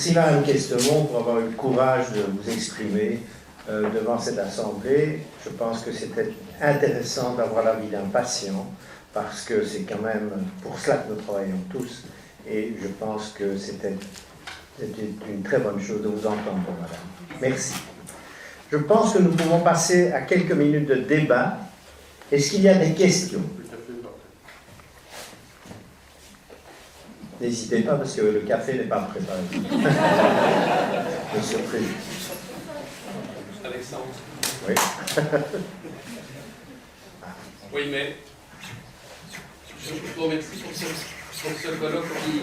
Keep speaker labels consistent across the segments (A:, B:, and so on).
A: merci Madame Questemont pour avoir eu le courage de vous exprimer devant cette assemblée. Je pense que c'était intéressant d'avoir l'avis d'un patient, parce que c'est quand même pour cela que nous travaillons tous, et je pense que c'était une très bonne chose de vous entendre, Madame. Merci. Je pense que nous pouvons passer à quelques minutes de débat. Est-ce qu'il y a des questions? N'hésitez pas, parce que le café n'est pas préparé. Monsieur le Président.
B: Alexandre.
A: Oui.
B: Oui, mais je vous remercie pour ce colloque qui...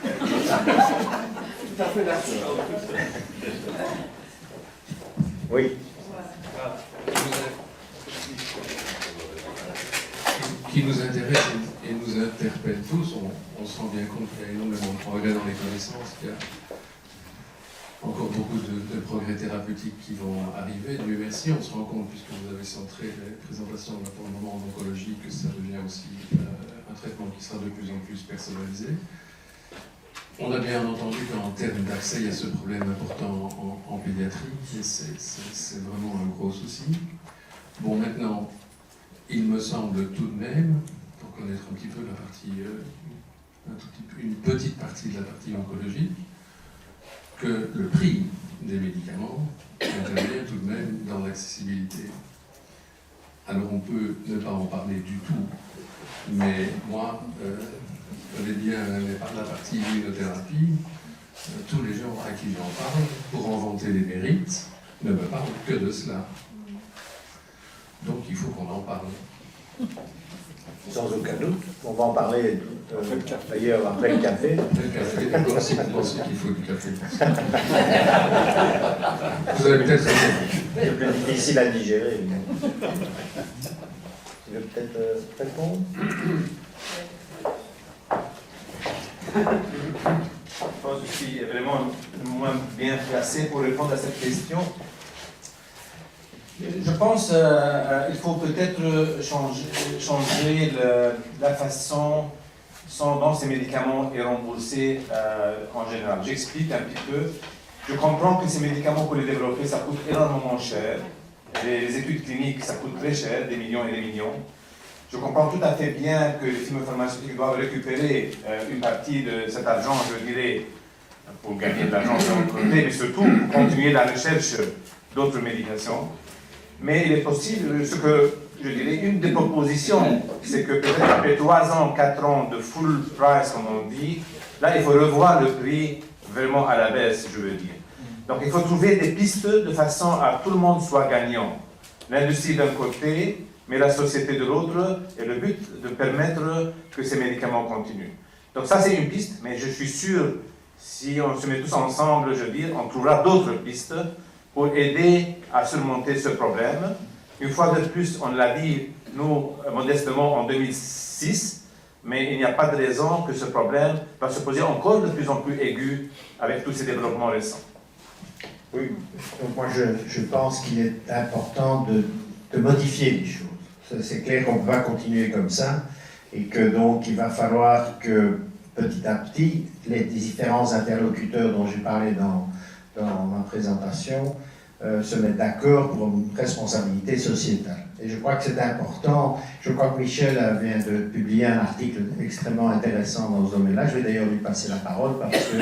C: Tout à fait d'accord.
A: Oui.
D: Qui nous intéresse et nous interpelle tous. On se rend bien compte qu'il y a énormément de progrès dans les connaissances, qu'il y a encore beaucoup de progrès thérapeutiques qui vont arriver. Dieu merci, on se rend compte, puisque vous avez centré les présentations pour le moment en oncologie, que ça devient aussi un traitement qui sera de plus en plus personnalisé. On a bien entendu qu'en termes d'accès, il y a ce problème important en pédiatrie, et c'est vraiment un gros souci. Bon, maintenant, il me semble tout de même, pour connaître un petit peu la partie, une petite partie de la partie oncologique, que le prix des médicaments intervient tout de même dans l'accessibilité. Alors on peut ne pas en parler du tout, mais moi, je connais bien la partie immunothérapie, tous les gens à qui j'en parle, pour en vanter les mérites, ne me parlent que de cela. Donc il faut qu'on en parle.
A: Sans aucun doute. On va en parler d'ailleurs après le café.
D: Après le café, d'accord, si vous pensez qu'il faut du café. Vous avez peut-être raison.
A: C'est plus difficile à digérer. Tu veux peut-être répondre?
C: Je pense que je suis vraiment moins bien placé pour répondre à cette question. Je pense qu'il faut peut-être changer la façon dont ces médicaments sont remboursés en général. J'explique un petit peu. Je comprends que ces médicaments, pour les développer, ça coûte énormément cher. Les études cliniques, ça coûte très cher, des millions et des millions. Je comprends tout à fait bien que les firmes pharmaceutiques doivent récupérer une partie de cet argent, je dirais, pour gagner de l'argent de l'autre côté, mais surtout pour continuer la recherche d'autres médications. Mais il est possible, ce que je dirais, une des propositions, c'est que peut-être après 3 ans, 4 ans de full price, comme on dit, là il faut revoir le prix vraiment à la baisse, je veux dire. Donc il faut trouver des pistes de façon à que tout le monde soit gagnant. L'industrie d'un côté, mais la société de l'autre, et le but de permettre que ces médicaments continuent. Donc ça c'est une piste, mais je suis sûr, si on se met tous ensemble, je veux dire, on trouvera d'autres pistes pour aider à surmonter ce problème. Une fois de plus, on l'a dit, nous, modestement, en 2006, mais il n'y a pas de raison que ce problème va se poser encore de plus en plus aigu avec tous ces développements récents.
A: Oui, donc moi je pense qu'il est important de modifier les choses. C'est clair qu'on ne peut pas continuer comme ça, et que donc il va falloir que petit à petit, les différents interlocuteurs dont j'ai parlé dans ma présentation se mettent d'accord pour une responsabilité sociétale. Et je crois que c'est important. Je crois que Michel vient de publier un article extrêmement intéressant dans ce domaine-là. Je vais d'ailleurs lui passer la parole parce que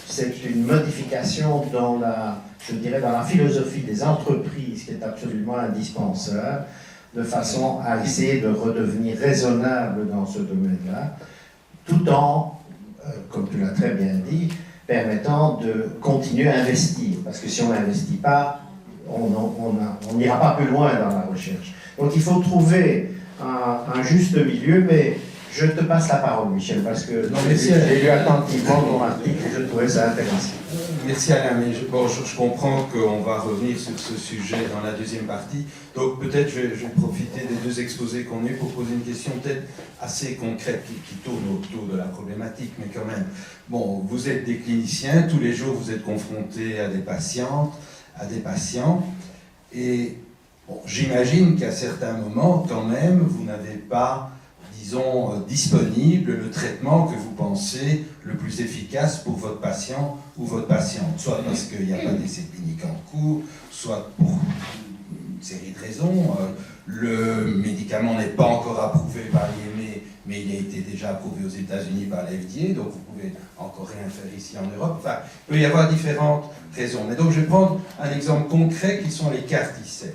A: c'est une modification dans je dirais, dans la philosophie des entreprises qui est absolument indispensable, de façon à essayer de redevenir raisonnable dans ce domaine-là, tout en, comme tu l'as très bien dit, permettant de continuer à investir. Parce que si on n'investit pas, on n'ira pas plus loin dans la recherche. Donc il faut trouver un juste milieu, mais je te passe la parole, Michel, parce que j'ai lu attentivement ton article et je trouvais ça intéressant.
E: Merci Alain, mais je comprends qu'on va revenir sur ce sujet dans la deuxième partie. Donc peut-être je vais profiter des 2 exposés qu'on a eu pour poser une question peut-être assez concrète qui tourne autour de la problématique, mais quand même. Bon, vous êtes des cliniciens, tous les jours vous êtes confrontés à des patientes, à des patients, et bon, j'imagine qu'à certains moments, quand même, vous n'avez pas, disons, disponible le traitement que vous pensez le plus efficace pour votre patient ou votre patiente, soit parce qu'il n'y a pas d'essai clinique en cours, soit pour une série de raisons. Le médicament n'est pas encore approuvé par l'IME, mais il a été déjà approuvé aux États-Unis par l'FDA, donc vous pouvez encore rien faire ici en Europe. Enfin, il peut y avoir différentes raisons. Mais donc je vais prendre un exemple concret qui sont les CAR T-cells.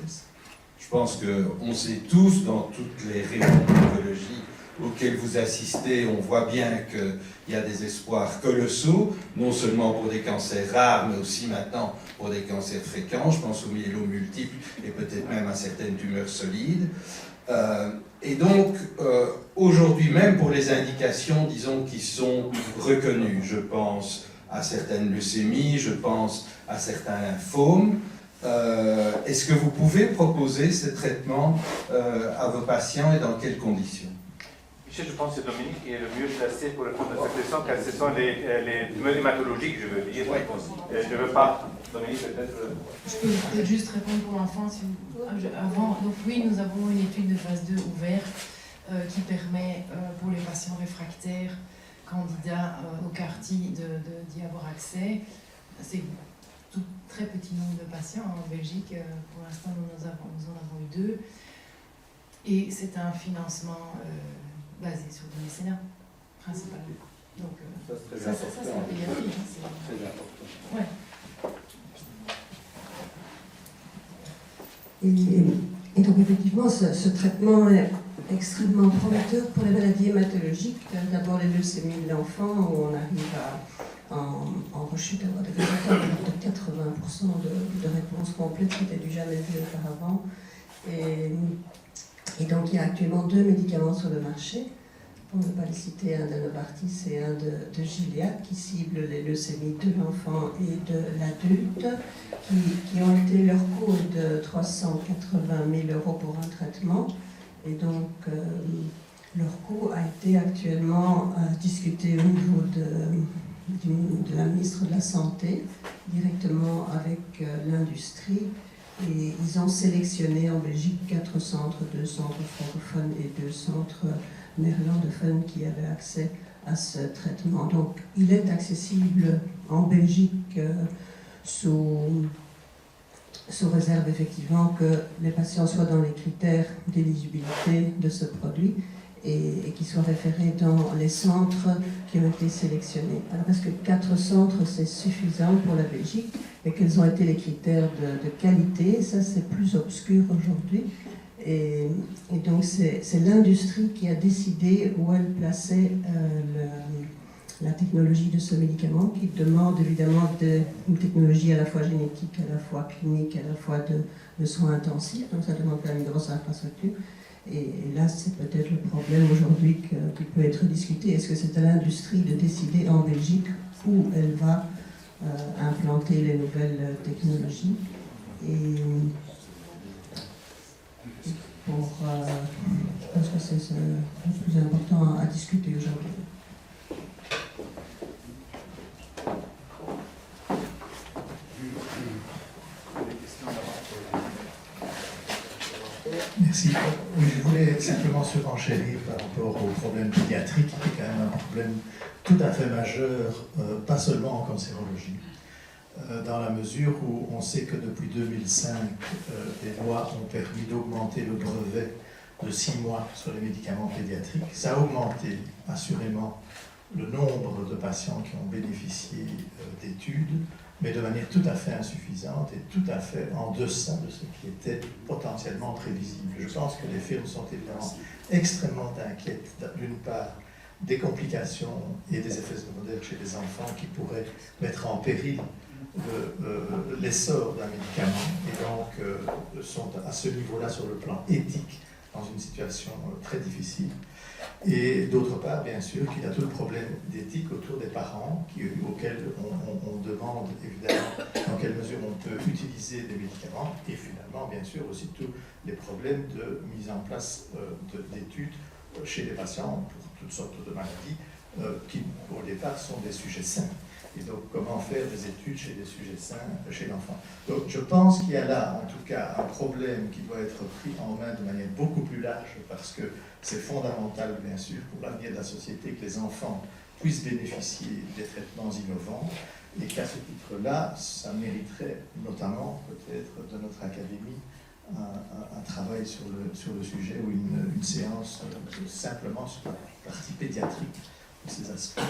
E: Je pense qu'on sait tous, dans toutes les réunions d'oncologie auxquelles vous assistez, on voit bien qu'il y a des espoirs colossaux, non seulement pour des cancers rares, mais aussi maintenant pour des cancers fréquents. Je pense aux myélomes multiples et peut-être même à certaines tumeurs solides. Et donc, aujourd'hui même, pour les indications, disons, qui sont reconnues, je pense à certaines leucémies, je pense à certains lymphomes, est-ce que vous pouvez proposer ces traitements à vos patients et dans quelles conditions?
C: Michel, je pense que Dominique est le mieux placé pour répondre à cette question, car ce sont les tumeurs hématologiques, je veux dire. Je ne veux pas. Dominique, peut-être.
F: Je peux peut-être juste répondre pour l'enfant. Avant, donc oui, nous avons une étude de phase 2 ouverte qui permet pour les patients réfractaires candidats au CAR-T d'y avoir accès. C'est tout très petit nombre de patients en Belgique. Pour l'instant, nous en avons eu 2. Et c'est un financement basé sur le mécénat, principalement. Donc, ça c'est un pédiatrie.
E: Très important.
F: Ouais.
G: Et donc effectivement, ce traitement est extrêmement prometteur pour les maladies hématologiques. D'abord les leucémies de l'enfant, où on arrive en rechute à avoir des résultats de 80% de réponse complète, qui n'était du jamais vu auparavant. Et donc il y a actuellement 2 médicaments sur le marché, pour ne pas les citer, un de Novartis et un de Gilead, qui ciblent les leucémies de l'enfant et de l'adulte, qui ont été, leur coût de 380 000 € pour un traitement. Et donc leur coût a été actuellement discuté au niveau de la ministre de la Santé, directement avec l'industrie. Et ils ont sélectionné en Belgique 4 centres, 2 centres francophones et 2 centres néerlandophones qui avaient accès à ce traitement. Donc il est accessible en Belgique sous réserve effectivement que les patients soient dans les critères d'éligibilité de ce produit et qu'ils soient référés dans les centres qui ont été sélectionnés. Alors est-ce que 4 centres c'est suffisant pour la Belgique? Et quels ont été les critères de qualité? Ça c'est plus obscur aujourd'hui. Et donc c'est l'industrie qui a décidé où elle plaçait la technologie de ce médicament, qui demande évidemment une technologie à la fois génétique, à la fois clinique, à la fois de soins intensifs. Donc ça demande quand même une grosse infrastructure. Et là, c'est peut-être le problème aujourd'hui qui peut être discuté. Est-ce que c'est à l'industrie de décider en Belgique où elle va implanter les nouvelles technologies? Et je pense que c'est le plus important à discuter aujourd'hui.
A: Merci. Oui, je voulais simplement surenchérir par rapport au problème pédiatrique, qui est quand même un problème tout à fait majeur, pas seulement en cancérologie, dans la mesure où on sait que depuis 2005, les lois ont permis d'augmenter le brevet de 6 mois sur les médicaments pédiatriques. Ça a augmenté assurément le nombre de patients qui ont bénéficié d'études, mais de manière tout à fait insuffisante et tout à fait en deçà de ce qui était potentiellement prévisible. Je pense que les firmes sont évidemment extrêmement inquiètes, d'une part, des complications et des effets secondaires chez les enfants qui pourraient mettre en péril l'essor d'un médicament, et donc sont à ce niveau-là sur le plan éthique dans une situation très difficile. Et d'autre part, bien sûr, qu'il y a tout le problème d'éthique autour des parents auxquels on demande évidemment dans quelle mesure on peut utiliser des médicaments, et finalement, bien sûr, aussi tous les problèmes de mise en place d'études chez les patients pour toutes sortes de maladies qui, au départ, sont des sujets sains.
H: et donc comment faire des études chez des sujets sains chez l'enfant. Donc je pense qu'il y a là, en tout cas, un problème qui doit être pris en main de manière beaucoup plus large, parce que c'est fondamental, bien sûr, pour l'avenir de la société, que les enfants puissent bénéficier des traitements innovants, et qu'à ce titre-là, ça mériterait notamment, peut-être, de notre académie, un travail sur le sujet, ou une séance simplement sur la partie pédiatrique de ces aspects.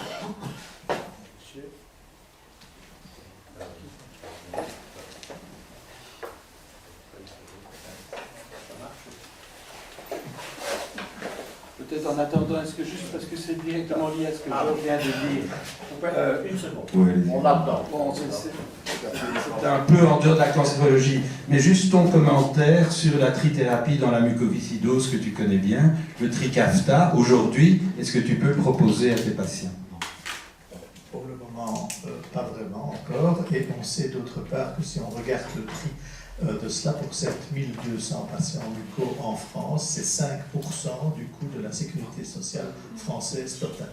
I: Peut-être en attendant, est-ce que juste parce que c'est directement lié à ce que je viens de dire. Une seconde.
E: Oui,
I: On l'attend. Bon,
E: c'est un peu en dehors de la cancérologie, mais juste ton commentaire sur la trithérapie dans la mucoviscidose que tu connais bien, le Trikafta, aujourd'hui, est-ce que tu peux le proposer à tes patients?
H: Pour le moment, pas vraiment encore, et on sait d'autre part que si on regarde le prix de cela pour 7200 patients mucos en France, c'est 5% du coût de la sécurité sociale française totale.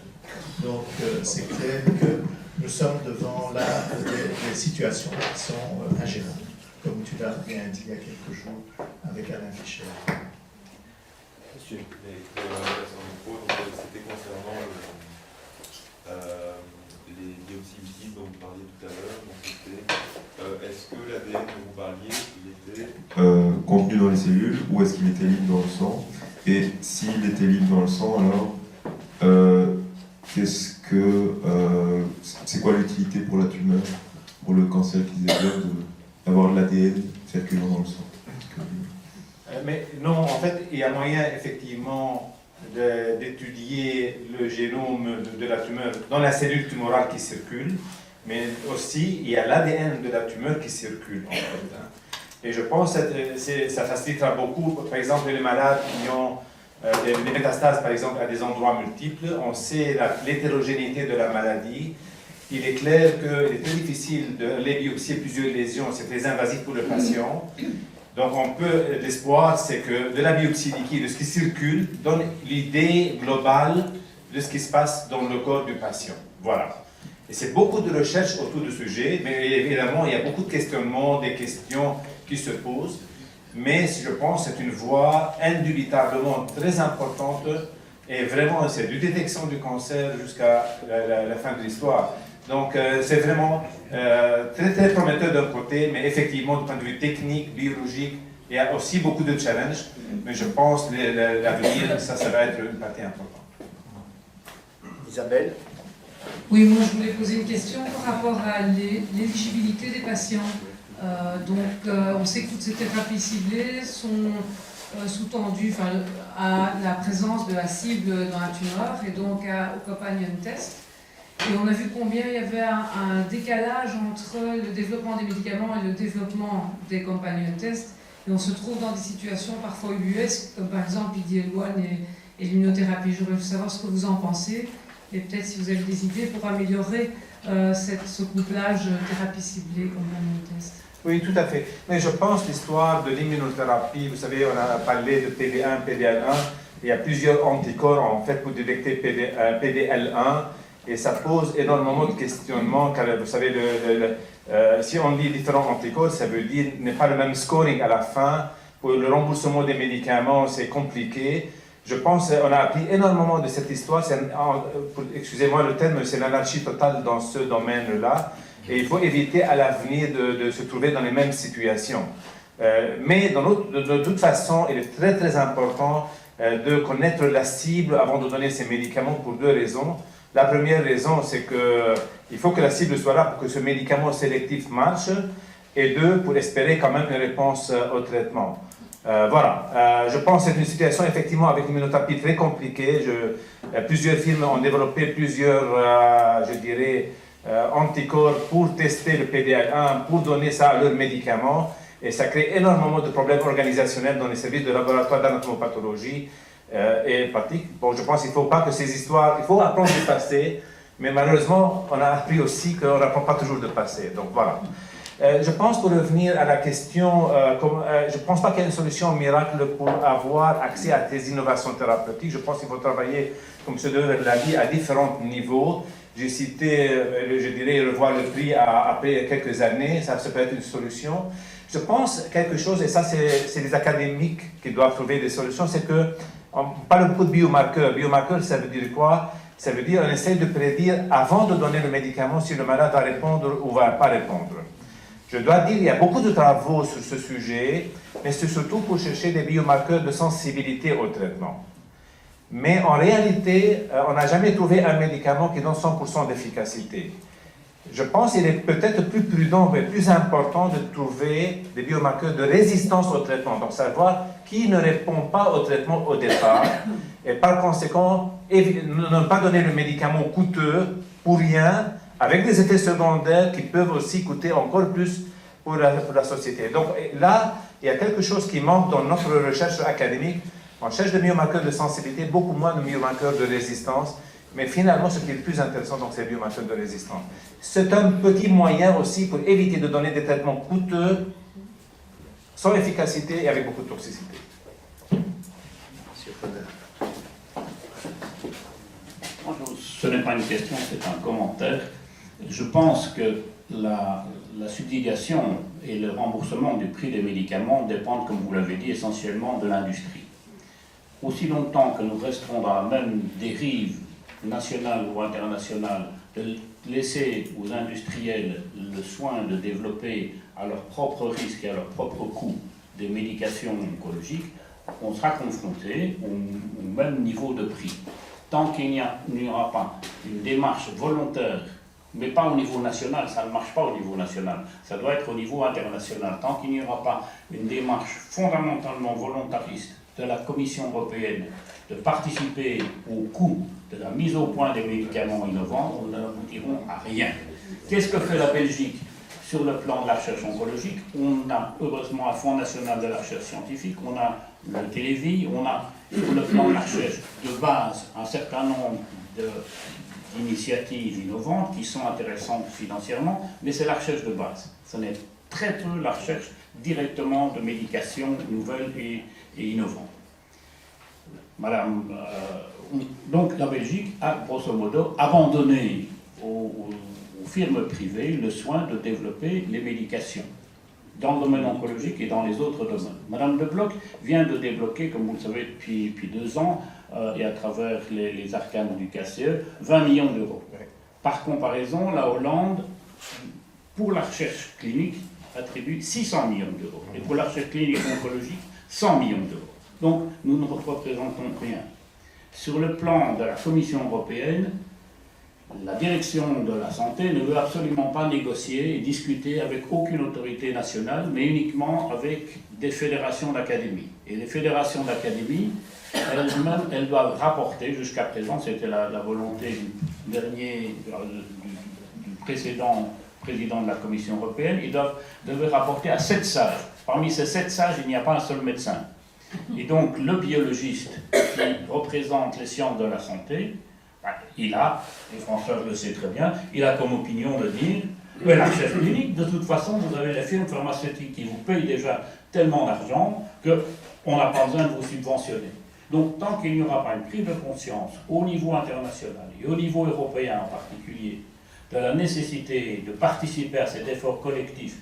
H: Donc c'est clair que nous sommes devant là des situations qui sont ingérables, comme tu l'as bien dit il y a quelques jours avec Alain Fischer.
I: Monsieur.
J: C'était concernant les biopsies liquides dont vous parliez tout à l'heure. Est-ce que l'ADN dont vous parliez, il était contenu dans les cellules ou est-ce qu'il était libre dans le sang? Et s'il était libre dans le sang, alors c'est quoi l'utilité pour la tumeur, pour le cancer qui se développe, d'avoir de l'ADN circulant dans le sang?
C: Mais non, en fait, il y a moyen effectivement d'étudier le génome de la tumeur dans la cellule tumorale qui circule, mais aussi il y a l'ADN de la tumeur qui circule en fait. Et je pense que ça facilitera beaucoup, par exemple, les malades qui ont des métastases, par exemple, à des endroits multiples. On sait l'hétérogénéité de la maladie. Il est clair qu'il est très difficile de biopsier plusieurs lésions, c'est très invasif pour le patient. Donc, l'espoir, c'est que de la biopsie liquide, de ce qui circule, donne l'idée globale de ce qui se passe dans le corps du patient. Voilà. Et c'est beaucoup de recherches autour du sujet, mais évidemment, il y a beaucoup de questionnements, des questions qui se posent. Mais je pense que c'est une voie indubitablement très importante et vraiment, c'est de détection du cancer jusqu'à la fin de l'histoire. Donc, c'est vraiment très, très prometteur d'un côté, mais effectivement, du point de vue technique, biologique, il y a aussi beaucoup de challenges. Mais je pense que l'avenir, ça va être une partie importante.
I: Isabelle?
K: Oui, moi je voulais poser une question par rapport à l'éligibilité des patients. On sait que toutes ces thérapies ciblées sont sous-tendues à la présence de la cible dans la tumeur et donc au companion test. Et on a vu combien il y avait un décalage entre le développement des médicaments et le développement des companion tests. Et on se trouve dans des situations parfois ubuesques, comme par exemple l'IDL1 et l'immunothérapie. Je voudrais savoir ce que vous en pensez et peut-être si vous avez des idées pour améliorer ce couplage thérapie ciblée companion test.
C: Oui, tout à fait. Mais je pense l'histoire de l'immunothérapie, vous savez, on a parlé de PD1, PDL1, il y a plusieurs anticorps en fait pour détecter PDL1 et ça pose énormément de questionnements car vous savez, si on dit différents anticorps, ça veut dire qu'il n'y a pas le même scoring à la fin. Pour le remboursement des médicaments, c'est compliqué. Je pense qu'on a appris énormément de cette histoire. Excusez-moi le terme, c'est l'anarchie totale dans ce domaine-là. Et il faut éviter à l'avenir de se trouver dans les mêmes situations. Mais de toute façon, il est très très important de connaître la cible avant de donner ces médicaments pour deux raisons. La première raison, c'est qu'il faut que la cible soit là pour que ce médicament sélectif marche. Et deux, pour espérer quand même une réponse au traitement. Voilà, je pense que c'est une situation effectivement avec l'immunothérapie très compliquée. Plusieurs firmes ont développé plusieurs, je dirais, anticorps pour tester le PDL1, pour donner ça à leurs médicaments. Et ça crée énormément de problèmes organisationnels dans les services de laboratoire d'anatomopathologie et pratique. Bon, je pense qu'il ne faut pas que ces histoires... Il faut apprendre du passé, mais malheureusement, on a appris aussi qu'on n'apprend pas toujours du passé. Donc voilà. Je pense, pour revenir à la question, je ne pense pas qu'il y ait une solution miracle pour avoir accès à des innovations thérapeutiques. Je pense qu'il faut travailler, comme M. Dever l'a dit, à différents niveaux. J'ai cité, je dirais, revoir le prix après quelques années, ça peut être une solution. Je pense quelque chose, et ça c'est les académiques qui doivent trouver des solutions, c'est qu'on parle beaucoup de biomarqueurs. Biomarqueurs, ça veut dire quoi? Ça veut dire qu'on essaie de prédire avant de donner le médicament si le malade va répondre ou va pas répondre. Je dois dire, il y a beaucoup de travaux sur ce sujet, mais c'est surtout pour chercher des biomarqueurs de sensibilité au traitement. Mais en réalité, on n'a jamais trouvé un médicament qui donne 100% d'efficacité. Je pense qu'il est peut-être plus prudent, mais plus important de trouver des biomarqueurs de résistance au traitement. Donc savoir qui ne répond pas au traitement au départ, et par conséquent, ne pas donner le médicament coûteux pour rien, avec des effets secondaires qui peuvent aussi coûter encore plus pour la société. Donc là, il y a quelque chose qui manque dans notre recherche académique. On cherche des biomarqueurs de sensibilité, beaucoup moins de biomarqueurs de résistance, mais finalement, ce qui est le plus intéressant, donc, c'est les biomarqueurs de résistance. C'est un petit moyen aussi pour éviter de donner des traitements coûteux, sans efficacité et avec beaucoup de toxicité.
L: Ce n'est pas une question, c'est un commentaire. Je pense que la subsidiation et le remboursement du prix des médicaments dépendent, comme vous l'avez dit, essentiellement de l'industrie. Aussi longtemps que nous resterons dans la même dérive nationale ou internationale de laisser aux industriels le soin de développer à leur propre risque et à leur propre coût des médications oncologiques, on sera confronté au même niveau de prix. Tant qu'il n'y aura pas une démarche volontaire, mais pas au niveau national, ça ne marche pas au niveau national, ça doit être au niveau international. Tant qu'il n'y aura pas une démarche fondamentalement volontariste de la Commission européenne de participer au coût de la mise au point des médicaments innovants, nous n'aboutirons à rien. Qu'est-ce que fait la Belgique sur le plan de la recherche oncologique? On a heureusement un Fonds national de la recherche scientifique, on a le Télévis, on a sur le plan de la recherche de base un certain nombre d'initiatives innovantes qui sont intéressantes financièrement, mais c'est la recherche de base. Ce n'est très peu la recherche directement de médications nouvelles et innovantes. Madame, donc la Belgique a grosso modo abandonné aux firmes privées le soin de développer les médications dans le domaine oncologique et dans les autres domaines. Madame De Blok vient de débloquer, comme vous le savez depuis 2 ans, et à travers les arcanes du KCE, 20 millions d'euros. Par comparaison, la Hollande, pour la recherche clinique, attribue 600 millions d'euros. Et pour la recherche clinique oncologique, 100 millions d'euros. Donc, nous ne représentons rien. Sur le plan de la Commission européenne, la direction de la santé ne veut absolument pas négocier et discuter avec aucune autorité nationale, mais uniquement avec des fédérations d'académie. Et les fédérations d'académie, elles-mêmes, elles doivent rapporter, jusqu'à présent, c'était la volonté du précédent président de la Commission européenne, ils devaient rapporter à 7 sages. Parmi ces 7 sages, il n'y a pas un seul médecin. Et donc, le biologiste qui représente les sciences de la santé, il a, et François le sait très bien, il a comme opinion de dire que la recherche clinique, de toute façon, vous avez les firmes pharmaceutiques qui vous payent déjà tellement d'argent qu'on n'a pas besoin de vous subventionner. Donc, tant qu'il n'y aura pas une prise de conscience au niveau international et au niveau européen en particulier, de la nécessité de participer à cet effort collectif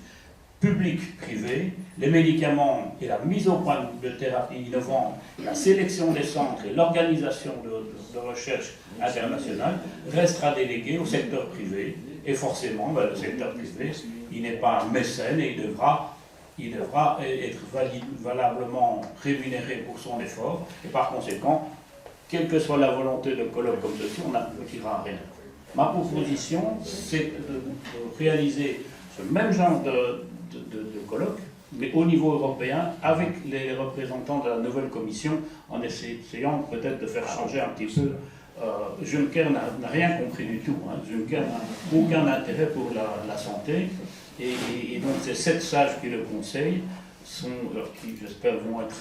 L: public-privé, les médicaments et la mise au point de thérapies innovantes, la sélection des centres et l'organisation de recherche internationale restera déléguée au secteur privé. Et forcément, le secteur privé, il n'est pas un mécène et il devra être valablement rémunéré pour son effort. Et par conséquent, quelle que soit la volonté de colloque comme ceci, on n'aboutira à rien. Ma proposition, c'est de réaliser ce même genre de colloque, mais au niveau européen, avec les représentants de la nouvelle commission, en essayant peut-être de faire changer un petit peu. Juncker n'a rien compris du tout. Juncker n'a aucun intérêt pour la santé, et donc ces 7 sages qui le conseillent, qui j'espère vont être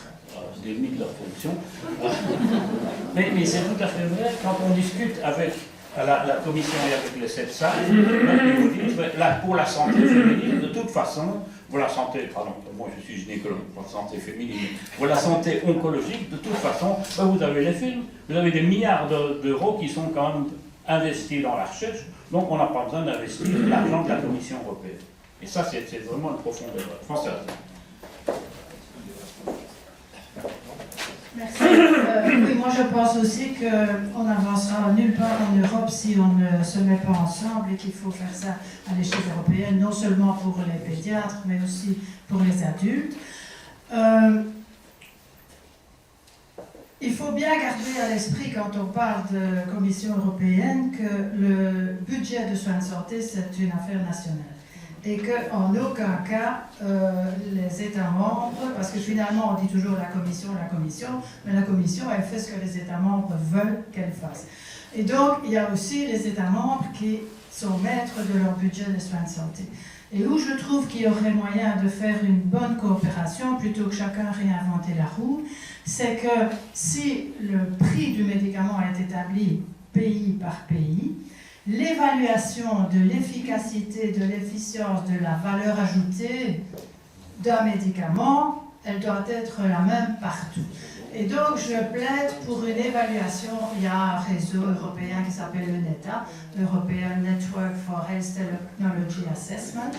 L: démis de leur fonction. Mais c'est tout à fait vrai, quand on discute avec la commission et avec les 7 sages, ils vous disent, pour la santé féminine, de toute façon, pour la santé, pardon, moi je suis gynécologue, pour la santé féminine, pour la santé oncologique, de toute façon, vous avez les films, vous avez des milliards d'euros qui sont quand même investi dans la recherche, donc on n'a pas besoin d'investir l'argent de la Commission européenne. Et ça, c'est vraiment une profonde erreur. Françoise.
M: Merci. Oui, moi je pense aussi qu'on n'avancera nulle part en Europe si on ne se met pas ensemble et qu'il faut faire ça à l'échelle européenne, non seulement pour les pédiatres, mais aussi pour les adultes. Il faut bien garder à l'esprit, quand on parle de Commission européenne, que le budget de soins de santé, c'est une affaire nationale. Et qu'en aucun cas, les États membres, parce que finalement on dit toujours la Commission, mais la Commission, elle fait ce que les États membres veulent qu'elle fasse. Et donc, il y a aussi les États membres qui sont maîtres de leur budget de soins de santé. Et où je trouve qu'il y aurait moyen de faire une bonne coopération, plutôt que chacun réinventer la roue, c'est que si le prix du médicament est établi pays par pays, l'évaluation de l'efficacité, de l'efficience, de la valeur ajoutée d'un médicament, elle doit être la même partout. Et donc, je plaide pour une évaluation. Il y a un réseau européen qui s'appelle le NETA, European Network for Health Technology Assessment,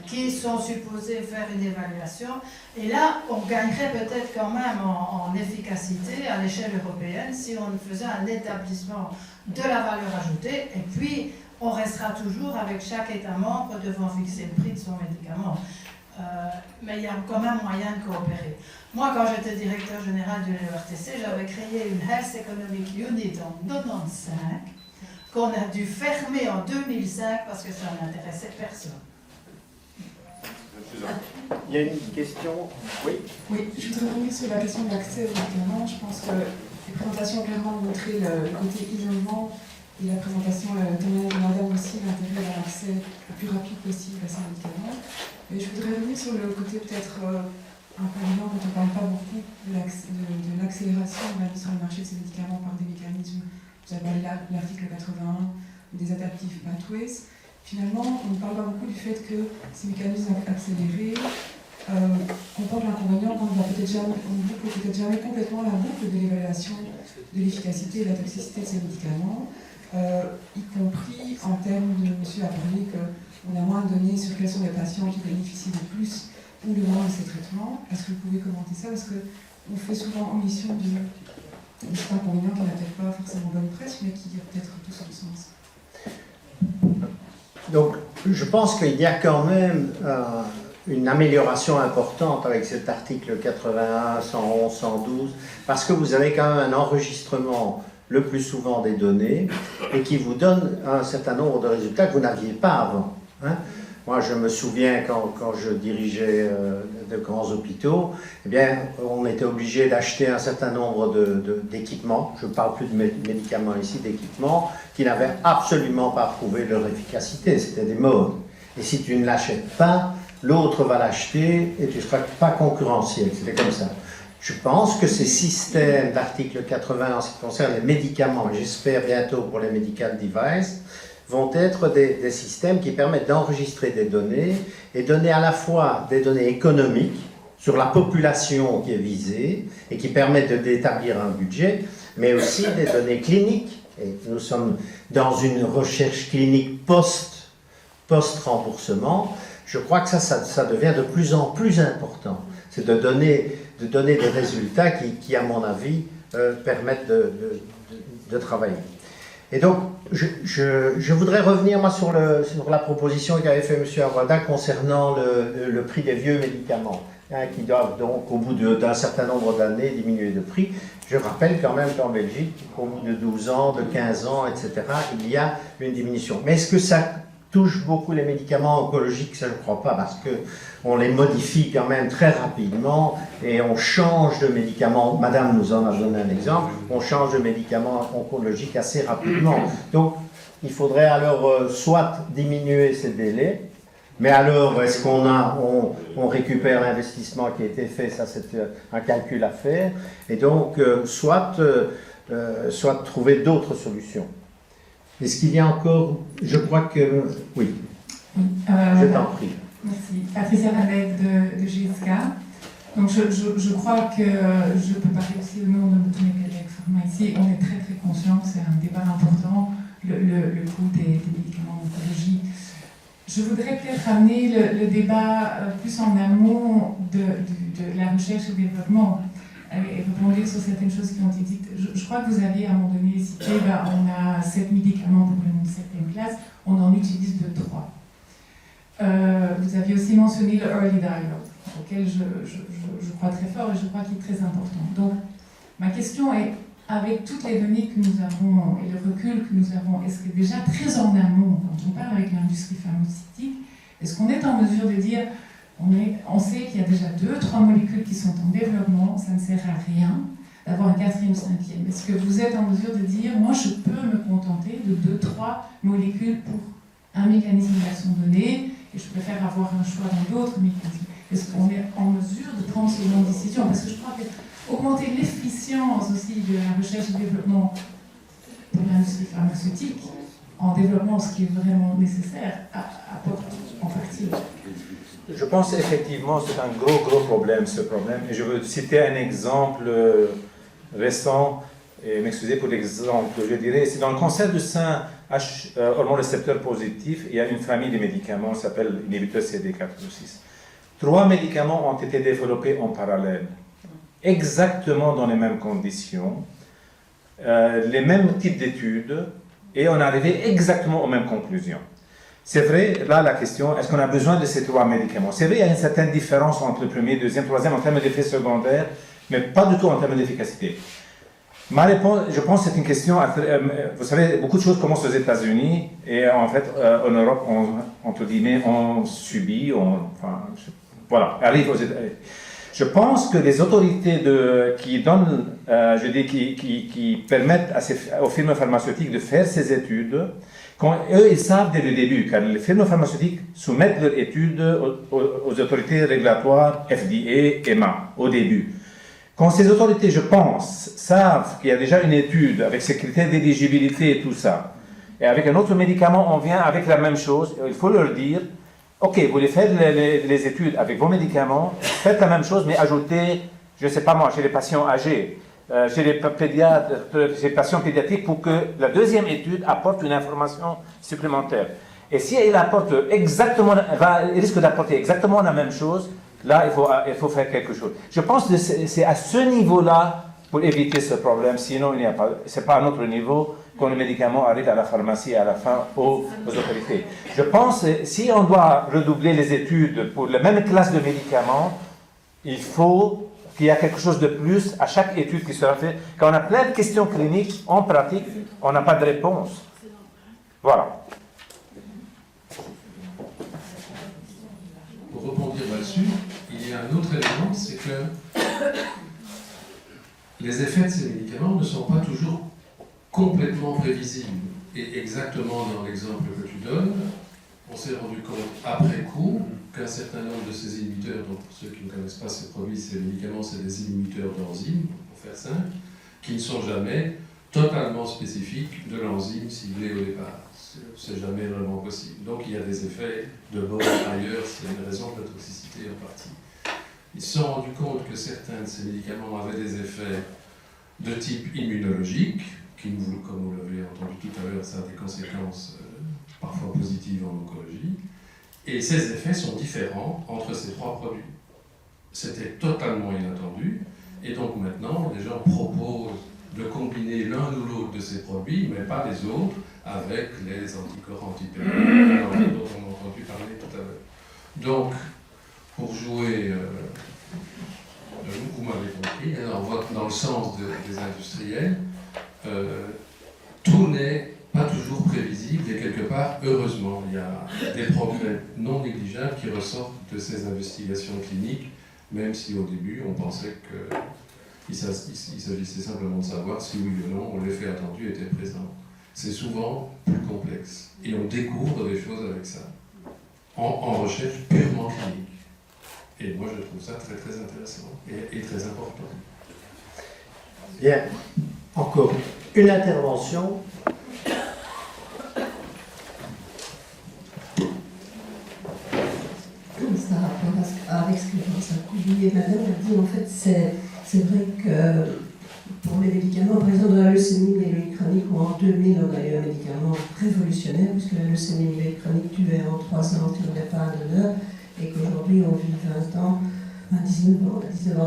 M: qui sont supposés faire une évaluation. Et là, on gagnerait peut-être quand même en efficacité à l'échelle européenne si on faisait un établissement de la valeur ajoutée. Et puis, on restera toujours avec chaque État membre devant fixer le prix de son médicament. Mais il y a quand même moyen de coopérer. Moi, quand j'étais directeur général de l'ERTC, j'avais créé une Health Economic Unit en 1995, qu'on a dû fermer en 2005 parce que ça n'intéressait personne.
I: Il y a une question. Oui.
N: Oui, je voudrais revenir sur la question de l'accès aux médicaments. Je pense que les présentations ont clairement montré le côté innovant et la présentation, le témoignage de madame aussi, l'intérêt à l'accès le plus rapide possible à ces médicaments. Et je voudrais revenir sur le côté peut-être inconvénient quand on ne parle pas beaucoup de l'accélération de la mise sur le marché de ces médicaments par des mécanismes. Vous avez l'article 81 des adaptive pathways. Finalement, on ne parle pas beaucoup du fait que ces mécanismes accélérés comportent l'inconvénient qu'on ne boucle peut-être jamais complètement la boucle de l'évaluation de l'efficacité et de la toxicité de ces médicaments, y compris en termes de, monsieur a parlé qu'on a moins de données sur quels sont les patients qui bénéficient le plus ou le moins de ces traitements. Est-ce que vous pouvez commenter ça? Parce qu'on fait souvent omission de cet inconvénient qui n'a peut-être pas forcément bonne presse, mais qui a peut-être tout son sens.
A: Donc, je pense qu'il y a quand même une amélioration importante avec cet article 81, 111, 112, parce que vous avez quand même un enregistrement le plus souvent des données et qui vous donne un certain nombre de résultats que vous n'aviez pas avant. Hein. Moi, je me souviens quand je dirigeais de grands hôpitaux, eh bien, on était obligé d'acheter un certain nombre d'équipements, je ne parle plus de médicaments ici, d'équipements, qui n'avaient absolument pas prouvé leur efficacité, c'était des modes. Et si tu ne l'achètes pas, l'autre va l'acheter et tu ne seras pas concurrentiel, c'était comme ça. Je pense que ces systèmes d'article 80 en ce qui concerne les médicaments, et j'espère bientôt pour les medical devices, vont être des systèmes qui permettent d'enregistrer des données et donner à la fois des données économiques sur la population qui est visée et qui permettent d'établir un budget, mais aussi des données cliniques. Et nous sommes dans une recherche clinique post-remboursement. Je crois que ça devient de plus en plus important. C'est de donner des résultats qui à mon avis, permettent de travailler. Et donc, je voudrais revenir moi, sur la proposition qu'avait fait M. Arruada concernant le prix des vieux médicaments, hein, qui doivent donc, au bout d'un certain nombre d'années, diminuer de prix. Je rappelle quand même qu'en Belgique, au bout de 12 ans, de 15 ans, etc., il y a une diminution. Mais est-ce que ça touche beaucoup les médicaments oncologiques? Ça, je ne crois pas, parce qu'on les modifie quand même très rapidement et on change de médicaments. Madame nous en a donné un exemple. On change de médicaments oncologiques assez rapidement. Donc, il faudrait alors soit diminuer ces délais, mais alors est-ce on récupère l'investissement qui a été fait? Ça, c'est un calcul à faire. Et donc, soit trouver d'autres solutions. Est-ce qu'il y a encore... Je crois que... Oui. Je t'en prie.
N: Merci. Patricia Valette de GSK. Donc je crois que je peux parler aussi au nom de tous mes collègues pharma ici. On est très très conscients, c'est un débat important.
F: le coût des médicaments d'oncologie. Je voudrais peut-être amener le débat plus en amont de la recherche et développement et rebondir sur certaines choses qui ont été dites. Je crois que vous aviez à un moment donné cité, on a 7 médicaments pour une certaine classe, on en utilise 2-3. Vous aviez aussi mentionné le early dialogue, auquel je crois très fort et je crois qu'il est très important. Donc, ma question est, avec toutes les données que nous avons et le recul que nous avons, est-ce que déjà très en amont, quand on parle avec l'industrie pharmaceutique, est-ce qu'on est en mesure de dire, on sait qu'il y a déjà 2-3 molécules qui sont en développement, ça ne sert à rien d'avoir un 4e, 5e. Est-ce que vous êtes en mesure de dire, moi je peux me contenter de 2-3 molécules pour un mécanisme d'action donné, et je préfère avoir un choix dans d'autres mécanismes? Est-ce qu'on est en mesure de prendre ce genre de décision? Parce que je crois que augmenter l'efficience aussi de la recherche et développement pour l'industrie pharmaceutique, en développant ce qui est vraiment nécessaire, apporte en partie.
C: Je pense effectivement que c'est un gros problème, ce problème. Et je veux citer un exemple récent, et m'excuser pour l'exemple, je dirais, c'est dans le cancer du sein, hormone récepteur positif, il y a une famille de médicaments qui s'appelle inhibiteur CD4-6. 3 médicaments ont été développés en parallèle, exactement dans les mêmes conditions, les mêmes types d'études, et on arrivait exactement aux mêmes conclusions. C'est vrai, là la question, est-ce qu'on a besoin de ces 3 médicaments? C'est vrai, il y a une certaine différence entre le premier, deuxième, troisième en termes d'effets secondaires, mais pas du tout en termes d'efficacité. Ma réponse, je pense que c'est une question, vous savez, beaucoup de choses commencent aux États-Unis, et en fait, en Europe, entre guillemets, on subit, voilà, arrive aux États-Unis. Je pense que les autorités qui donnent, qui permettent aux firmes pharmaceutiques de faire ces études, quand eux, ils savent dès le début, car les firmes pharmaceutiques soumettent leurs études aux autorités régulatoires FDA, EMA, au début. Quand ces autorités, je pense, savent qu'il y a déjà une étude avec ces critères d'éligibilité et tout ça, et avec un autre médicament, on vient avec la même chose, il faut leur dire, ok, vous voulez faire les études avec vos médicaments, faites la même chose, mais ajoutez, je ne sais pas moi, chez les patients âgés, chez les pédiatres, chez les patients pédiatriques, pour que la deuxième étude apporte une information supplémentaire. Et si elle apporte exactement, elle risque d'apporter exactement la même chose, là, il faut faire quelque chose. Je pense que c'est à ce niveau-là pour éviter ce problème, sinon ce n'est pas à notre niveau quand le médicament arrive à la pharmacie à la fin aux autorités. Je pense que si on doit redoubler les études pour la même classe de médicaments, il faut qu'il y ait quelque chose de plus à chaque étude qui sera faite. Quand on a plein de questions cliniques, en pratique, on n'a pas de réponse. Voilà.
D: Pour rebondir là-dessus, il y a un autre élément, c'est que les effets de ces médicaments ne sont pas toujours complètement prévisibles. Et exactement dans l'exemple que tu donnes, on s'est rendu compte après coup qu'un certain nombre de ces inhibiteurs, donc pour ceux qui ne connaissent pas ces produits, ces médicaments, c'est des inhibiteurs d'enzymes, pour faire simple, qui ne sont jamais totalement spécifiques de l'enzyme ciblée au départ. C'est jamais vraiment possible. Donc il y a des effets de bord ailleurs, c'est une raison de la toxicité en partie. Ils se sont rendus compte que certains de ces médicaments avaient des effets de type immunologique, qui, comme vous l'avez entendu tout à l'heure, ça a des conséquences parfois positives en oncologie. Et ces effets sont différents entre ces 3 produits. C'était totalement inattendu, et donc maintenant, les gens proposent de combiner l'un ou l'autre de ces produits, mais pas les autres, avec les anticorps antipéniques dont on a entendu parler tout à l'heure. Donc, pour jouer, vous m'avez compris, on va dans le sens des industriels, tout n'est pas toujours prévisible, et quelque part, heureusement, il y a des progrès non négligeables qui ressortent de ces investigations cliniques, même si au début, on pensait qu'il s'agissait simplement de savoir si oui ou non l'effet attendu était présent. C'est souvent plus complexe, et on découvre des choses avec ça, en recherche purement clinique. Et moi, je trouve ça très très intéressant et très important.
A: Bien, encore une intervention.
G: Ça a rapport avec ce que Vincent Coulier et madame a dit, en fait, c'est vrai que pour les médicaments, par exemple dans la leucémie myéloïde chronique, où en 2000 on a eu un médicament révolutionnaire, puisque la leucémie myéloïde chronique tuait en 3 ans si on n'avait pas un donneur, et qu'aujourd'hui on vit 20 ans, 19 ans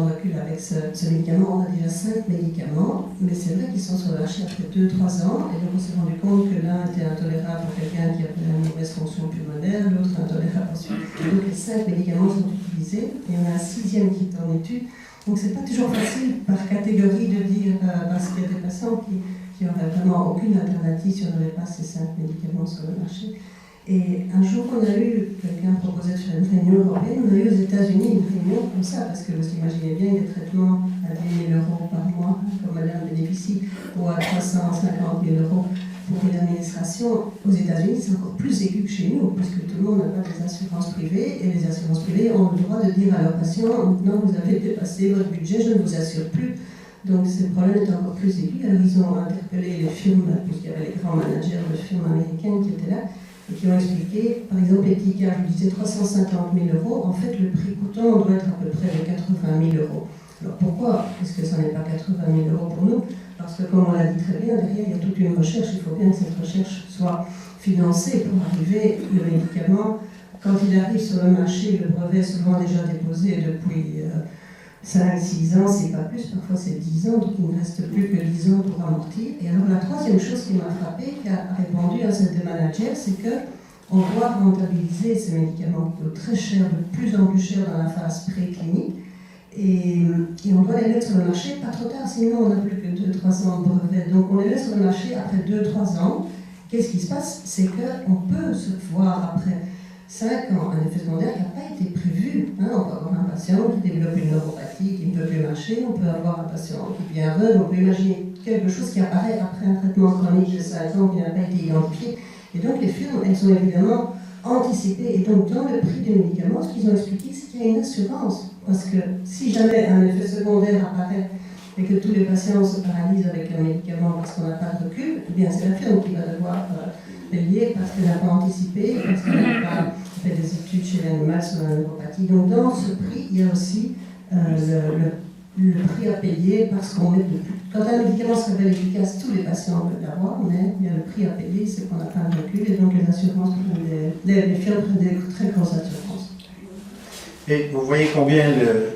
G: de recul avec ce médicament. On a déjà 5 médicaments, mais c'est vrai qu'ils sont sur le marché après 2-3 ans, et donc on s'est rendu compte que l'un était intolérable pour quelqu'un qui avait une mauvaise fonction pulmonaire, l'autre intolérable pour celui. Donc les 5 médicaments sont utilisés, et on a un 6e qui est en étude. Donc c'est pas toujours facile par catégorie de dire, parce qu'il y a des patients qui n'auraient vraiment aucune alternative si on n'avait pas ces 5 médicaments sur le marché. Et un jour, on a eu, quelqu'un proposait de faire une réunion européenne, on a eu aux États-Unis une réunion comme ça, parce que vous imaginez bien des traitements à 10 000 € par mois, comme madame bénéficie, ou à 350 000 € pour une administration. Aux États-Unis, c'est encore plus aigu que chez nous, puisque tout le monde n'a pas des assurances privées, et les assurances privées ont le droit de dire à leurs patients, maintenant vous avez dépassé votre budget, je ne vous assure plus. Donc ce problème est encore plus aigu. Alors ils ont interpellé les firmes, puisqu'il y avait les grands managers de firmes américaines qui étaient là, et qui ont expliqué, par exemple, Etika, je vous disais 350 000 €, en fait, le prix coûtant doit être à peu près de 80 000 €. Alors pourquoi est-ce que ça n'est pas 80 000 € pour nous? Parce que, comme on l'a dit très bien, derrière, il y a toute une recherche, il faut bien que cette recherche soit financée pour arriver, le médicament, quand il arrive sur le marché, le brevet est souvent déjà déposé depuis 5-6 ans, c'est pas plus, parfois c'est 10 ans, donc il ne reste plus que 10 ans pour amortir. Et alors la troisième chose qui m'a frappé, qui a répondu à cette manager, c'est qu'on doit rentabiliser ces médicaments qui coûtent très cher, de plus en plus cher dans la phase préclinique, et on doit les mettre sur le marché, pas trop tard, sinon on n'a plus que 2-3 ans de brevet. Donc on les met sur le marché après 2-3 ans. Qu'est-ce qui se passe? C'est qu'on peut se voir après 5 ans un effet secondaire qui n'a pas été prévu. On peut avoir un patient qui développe une neuropathie, qui ne peut plus marcher, on peut avoir un patient qui devient aveugle, on peut imaginer quelque chose qui apparaît après un traitement chronique de 5 ans qui n'a pas été identifié. Et donc les firmes, elles sont évidemment anticipées. Et donc dans le prix des médicaments, ce qu'ils ont expliqué, c'est qu'il y a une assurance. Parce que si jamais un effet secondaire apparaît et que tous les patients se paralysent avec un médicament parce qu'on n'a pas de recul, eh bien c'est la firme qui va devoir payer parce qu'elle n'a pas anticipé, parce qu'elle n'a pas fait des études chez l'animal sur la neuropathie. Donc dans ce prix, il y a aussi le prix à payer parce qu'on met de plus. Quand un médicament se révèle efficace, tous les patients veulent l'avoir, mais il y a le prix à payer, c'est qu'on n'a pas de recul, et donc les assurances prennent les firmes prennent des très grosses assurances.
A: Et vous voyez combien le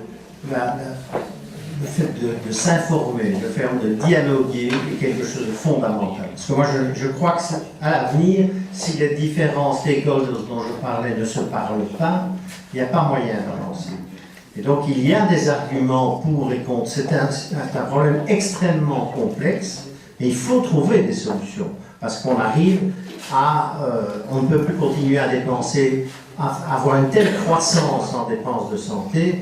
A: fait de s'informer, de faire de dialoguer est quelque chose de fondamental. Parce que moi, je crois qu'à l'avenir, si les différents stakeholders dont je parlais ne se parlent pas, il n'y a pas moyen d'avancer. Et donc, il y a des arguments pour et contre. C'est un problème extrêmement complexe et il faut trouver des solutions. Parce qu'on arrive à... on ne peut plus continuer à dépenser, à avoir une telle croissance en dépenses de santé.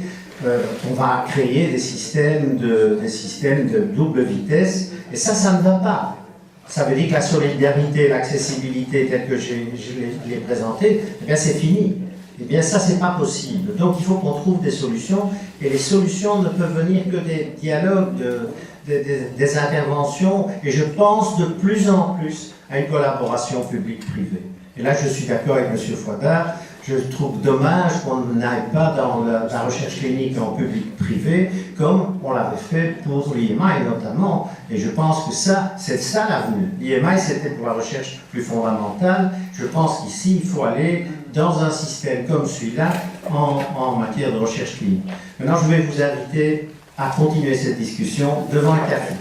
A: On va créer des systèmes de double vitesse, et ça ne va pas. Ça veut dire que la solidarité, l'accessibilité telle que je l'ai présentée, eh bien c'est fini. Eh bien ça, c'est pas possible. Donc il faut qu'on trouve des solutions, et les solutions ne peuvent venir que des dialogues, des interventions, et je pense de plus en plus à une collaboration publique-privée. Et là, je suis d'accord avec M. Fouadard. Je trouve dommage qu'on n'aille pas dans la recherche clinique en public-privé comme on l'avait fait pour l'IMI notamment. Et je pense que c'est ça l'avenir. L'IMI, c'était pour la recherche plus fondamentale. Je pense qu'ici, il faut aller dans un système comme celui-là en matière de recherche clinique. Maintenant, je vais vous inviter à continuer cette discussion devant un café.